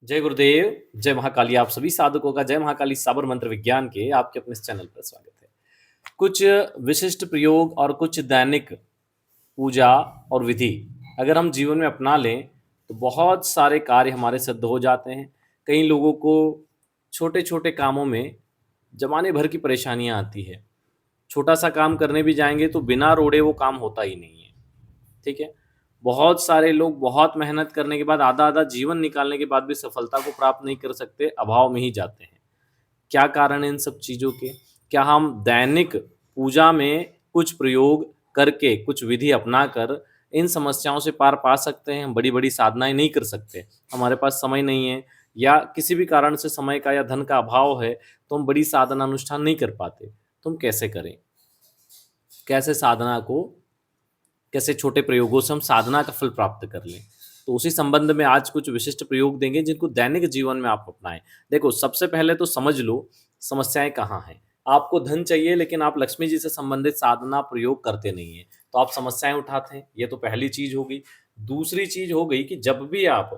जय गुरुदेव, जय महाकाली। आप सभी साधकों का जय महाकाली साबर मंत्र विज्ञान के आपके अपने इस चैनल पर स्वागत है। कुछ विशिष्ट प्रयोग और कुछ दैनिक पूजा और विधि अगर हम जीवन में अपना लें तो बहुत सारे कार्य हमारे सिद्ध हो जाते हैं। कई लोगों को छोटे-छोटे कामों में ज़माने भर की परेशानियाँ आती है। छोटा-सा काम करने भी जाएँगे तो बिना रोड़े वो काम होता ही नहीं है। ठीक है? बहुत सारे लोग बहुत मेहनत करने के बाद आधा-आधा जीवन निकालने के बाद भी सफलता को प्राप्त नहीं कर सकते, अभाव में ही जाते हैं। क्या कारण है इन सब चीज़ों के? क्या हम दैनिक पूजा में कुछ प्रयोग करके, कुछ विधि अपनाकर इन समस्याओं से पार पा सकते हैं? हम बड़ी-बड़ी साधनाएँ नहीं कर सकते, हमारे पास समय नहीं है या किसी भी कारण से समय का या धन का अभाव है, तो हम बड़ी साधना अनुष्ठान नहीं कर पाते। तो हम कैसे करें? कैसे साधना को कैसे छोटे प्रयोगों से हम साधना का फल प्राप्त कर लें। तो उसी संबंध में आज कुछ विशिष्ट प्रयोग देंगे जिनको दैनिक जीवन में आप अपनाएँ। देखो, सबसे पहले तो समझ लो समस्याएँ कहाँ हैं। आपको धन चाहिए लेकिन आप लक्ष्मी जी से संबंधित साधना प्रयोग करते नहीं हैं, तो आप समस्याएँ उठाते हैं, ये तो पहली चीज़ हो गई। दूसरी चीज़ हो गई कि जब भी आप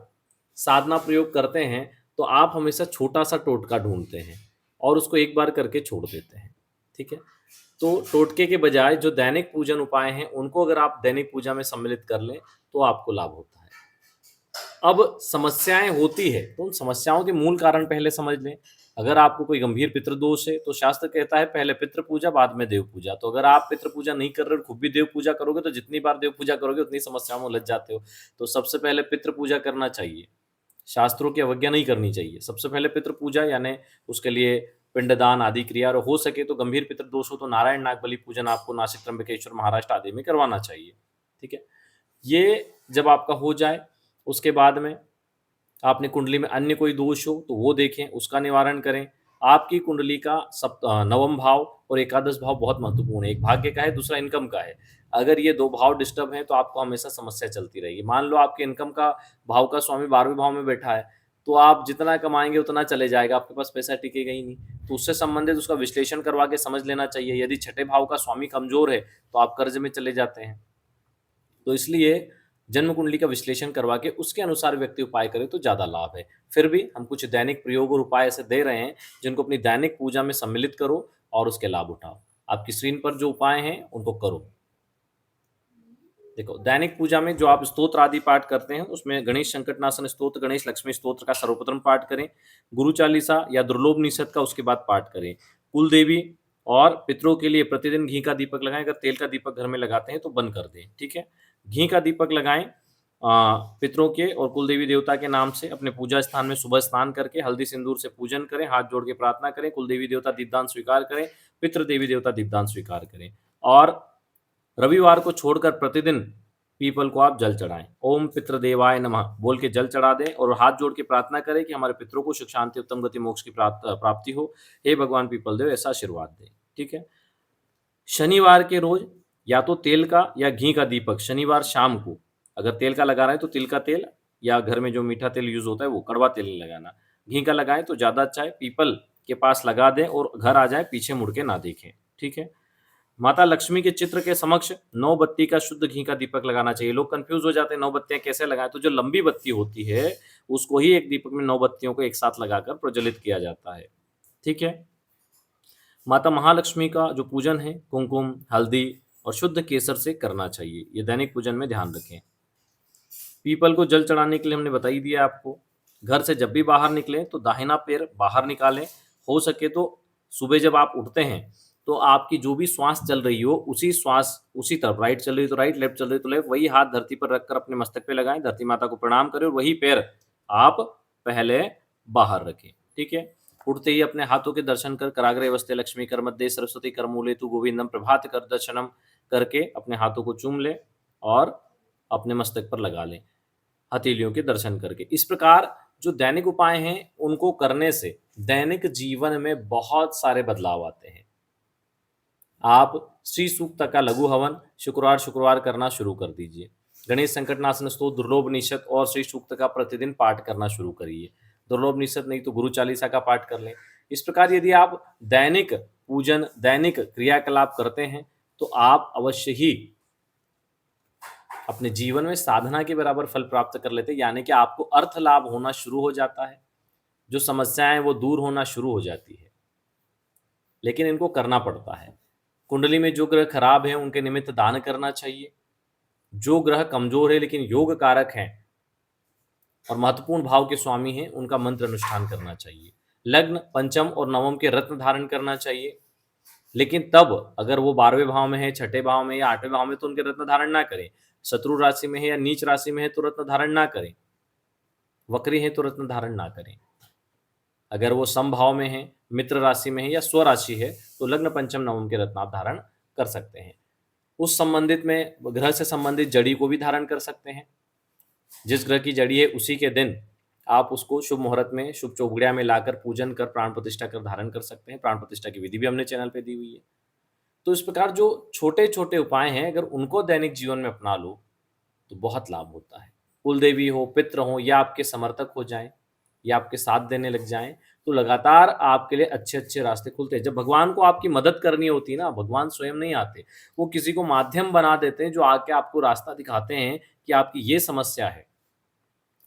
साधना प्रयोग करते हैं, तो आप हमेशा छोटा-सा टोटका ढूँढते हैं और उसको एक बार करके छोड़ देते हैं, ठीक है? तो टोटके के बजाय जो दैनिक पूजन उपाय हैं, उनको अगर आप दैनिक पूजा में सम्मिलित कर लें, तो आपको लाभ होता है। अब समस्याएँ होती है, तो उन समस्याओं के मूल कारण पहले समझ लें। अगर आपको कोई गंभीर पितृदोष है, तो शास्त्र कहता है पहले पितृ पूजा, बाद में देव पूजा। तो अगर आप पितृ पूजा नहीं कर रहे और खुद भी देव पूजा करोगे, तो जितनी बार देव पूजा करोगे, उतनी समस्याओं में उलझ जाते हो। तो सबसे पहले पितृ पूजा करना चाहिए। शास्त्रों की अवज्ञा नहीं करनी चाहिए। सबसे पहले पितृ पूजा यानी उसके लिए पिंडदान आदि क्रिया और हो सके तो गंभीर पितृदोष हो तो नारायण नाग बलि पूजन आपको नासिक त्र्यंबकेश्वर महाराष्ट्र आदि में करवाना चाहिए। ठीक है? ये जब आपका हो जाए, उसके बाद में आपने कुंडली में अन्य कोई दोष हो तो वो देखें, उसका निवारण करें। आपकी कुंडली का नवम भाव और एकादश भाव बहुत महत्वपूर्ण है। एक भाग्य का है, दूसरा इनकम का है। अगर ये 2 भाव डिस्टर्ब हैं तो आपको हमेशा समस्या चलती रहेगी। मान लो आपके इनकम का भाव का स्वामी 12वें भाव में बैठा है, तो आप जितना कमाएँगे उतना चले जाएगा, आपके पास पैसा टिकेगा ही नहीं। तो उससे संबंधित उसका विश्लेषण करवा के समझ लेना चाहिए। यदि छठे भाव का स्वामी कमज़ोर है, तो आप कर्ज़ में चले जाते हैं। तो इसलिए जन्म कुंडली का विश्लेषण करवा के उसके अनुसार व्यक्ति उपाय करे तो ज़्यादा लाभ है। फिर भी हम कुछ दैनिक प्रयोग और उपाय ऐसे दे रहे हैं जिनको अपनी दैनिक पूजा में सम्मिलित करो और उसके लाभ उठाओ। आपकी स्क्रीन पर जो उपाय हैं उनको करो। देखो, दैनिक पूजा में जो आप स्तोत्र आदि पाठ करते हैं उसमें गणेश संकटनाशन स्तोत्र, गणेश लक्ष्मी स्तोत्र का सर्वप्रथम पाठ करें। गुरु चालीसा या दुर्लभोपनिषद का उसके बाद पाठ करें। कुल देवी और पितरों के लिए प्रतिदिन घी का दीपक लगाएँ। अगर तेल का दीपक घर में लगाते हैं तो बंद कर दें, ठीक है? घी का दीपक लगाएँ पितरों के और कुल देवी देवता के नाम से अपने पूजा स्थान में सुबह स्नान करके हल्दी सिंदूर से पूजन करें, हाथ जोड़ के प्रार्थना करें, कुल देवी देवता दीपदान स्वीकार करें, पितृ देवी देवता दीपदान स्वीकार करें और रविवार को छोड़कर प्रतिदिन पीपल को आप जल चढ़ाएँ। ओम पितृदेवाय नमः बोल के जल चढ़ा दें और हाथ जोड़ के प्रार्थना करें कि हमारे पितरों को सुख शांति, उत्तम गति, मोक्ष की प्राप्ति हो। हे भगवान पीपल देव ऐसा आशीर्वाद दें। ठीक है? शनिवार के रोज़ या तो तेल का या घी का दीपक शनिवार शाम को, अगर तेल का लगा रहे हैं तो तिल का तेल या घर में जो मीठा तेल यूज़ होता है वो, कड़वा तेल नहीं लगाना। घी का लगाएँ तो ज़्यादा अच्छा है। पीपल के पास लगा दें और घर आ जाएँ, पीछे मुड़ के ना देखें। ठीक है? माता लक्ष्मी के चित्र के समक्ष 9 बत्ती का शुद्ध घी का दीपक लगाना चाहिए। लोग कन्फ्यूज़ हो जाते हैं 9 बत्तियाँ कैसे लगाएँ? तो जो लंबी बत्ती होती है, उसको ही एक दीपक में 9 बत्तियों को एक साथ लगाकर प्रज्वलित किया जाता है। ठीक है? माता महालक्ष्मी का जो पूजन है, कुमकुम, हल्दी और शुद्ध केसर से करना चाहिए। ये दैनिक पूजन में ध्यान रखें। पीपल को जल चढ़ाने के लिए हमने बता ही दिया आपको। घर से जब भी बाहर निकलें तो दाहिना पैर बाहर निकालें। हो सके तो सुबह जब आप उठते हैं तो आपकी जो भी श्वास चल रही हो उसी तरफ, राइट चल रही है तो राइट, लेफ्ट चल रही है तो लेफ्ट, वही हाथ धरती पर रखकर अपने मस्तक पे लगाएं, धरती माता को प्रणाम करें और वही पैर आप पहले बाहर रखें। ठीक है? उठते ही अपने हाथों के दर्शन कर कराग्रे वस्ते लक्ष्मी कर मध्य सरस्वती कर मूले तु गोविंदम प्रभात कर दर्शनम करके अपने हाथों को चूम लें और अपने मस्तक पर लगा लें हथेलियों के दर्शन करके। इस प्रकार जो दैनिक उपाय हैं उनको करने से दैनिक जीवन में बहुत सारे बदलाव आते हैं। आप श्री सूक्त का लघु हवन शुक्रवार करना शुरू कर दीजिए। गणेश संकटनाशन स्तोत्र, दुर्लभोपनिषद और श्री सूक्त का प्रतिदिन पाठ करना शुरू करिए। दुर्लभोपनिषद नहीं तो गुरु चालीसा का पाठ कर लें। इस प्रकार यदि आप दैनिक पूजन, दैनिक क्रियाकलाप करते हैं तो आप अवश्य ही अपने जीवन में साधना के बराबर फल प्राप्त कर लेते हैं, यानी कि आपको अर्थ लाभ होना शुरू हो जाता है, जो समस्याएं वो दूर होना शुरू हो जाती है, लेकिन इनको करना पड़ता है। कुंडली में जो ग्रह खराब हैं उनके निमित्त दान करना चाहिए। जो ग्रह कमजोर है लेकिन योग कारक हैं और महत्वपूर्ण भाव के स्वामी हैं, उनका मंत्र अनुष्ठान करना चाहिए। लग्न, पंचम और नवम के रत्न धारण करना चाहिए, लेकिन तब अगर वो 12वें भाव में है, छठे भाव में या 8वें भाव में तो उनके रत्न धारण ना करें। शत्रु राशि में है या नीच राशि में है तो रत्न धारण ना करें। वक्री है तो रत्न धारण ना करें। अगर वो समभाव में है, मित्र राशि में है या स्वराशि है तो लग्न, पंचम, नवम के रत्न आप धारण कर सकते हैं। उस संबंधित में ग्रह से संबंधित जड़ी को भी धारण कर सकते हैं। जिस ग्रह की जड़ी है उसी के दिन आप उसको शुभ मुहूर्त में, शुभ चौगड़िया में लाकर पूजन कर, प्राण प्रतिष्ठा कर धारण कर सकते हैं। प्राण प्रतिष्ठा की विधि भी हमने चैनल पे दी हुई है। तो इस प्रकार जो छोटे छोटे उपाय हैं, अगर उनको दैनिक जीवन में अपना लो तो बहुत लाभ होता है। कुल देवी हो, पितृ हो, या आपके समर्थक हो जाएं या आपके साथ देने लग जाएं, तो लगातार आपके लिए अच्छे अच्छे रास्ते खुलते हैं। जब भगवान को आपकी मदद करनी होती है ना, भगवान स्वयं नहीं आते, वो किसी को माध्यम बना देते हैं, जो आके आपको रास्ता दिखाते हैं कि आपकी ये समस्या है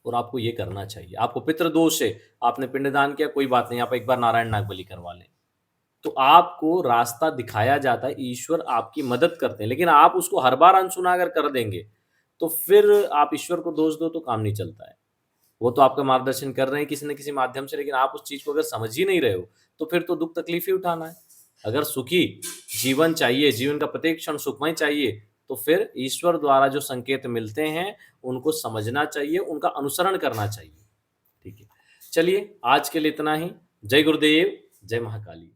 और आपको ये करना चाहिए। आपको पितृदोष है, आपने पिंडदान किया, कोई बात नहीं, आप एक बार नारायण नाग बलि करवा लें। तो आपको रास्ता दिखाया जाता है, ईश्वर आपकी मदद करते हैं, लेकिन आप उसको हर बार अनसुना अगर कर देंगे तो फिर आप ईश्वर को दोष दो तो काम नहीं चलता है। वो तो आपका मार्गदर्शन कर रहे हैं किसी न किसी माध्यम से, लेकिन आप उस चीज को अगर समझ ही नहीं रहे हो तो फिर तो दुख तकलीफ ही उठाना है। अगर सुखी जीवन चाहिए, जीवन का प्रत्येक क्षण सुखमय चाहिए, तो फिर ईश्वर द्वारा जो संकेत मिलते हैं उनको समझना चाहिए, उनका अनुसरण करना चाहिए। ठीक है, चलिए आज के लिए इतना ही। जय गुरुदेव, जय महाकाली।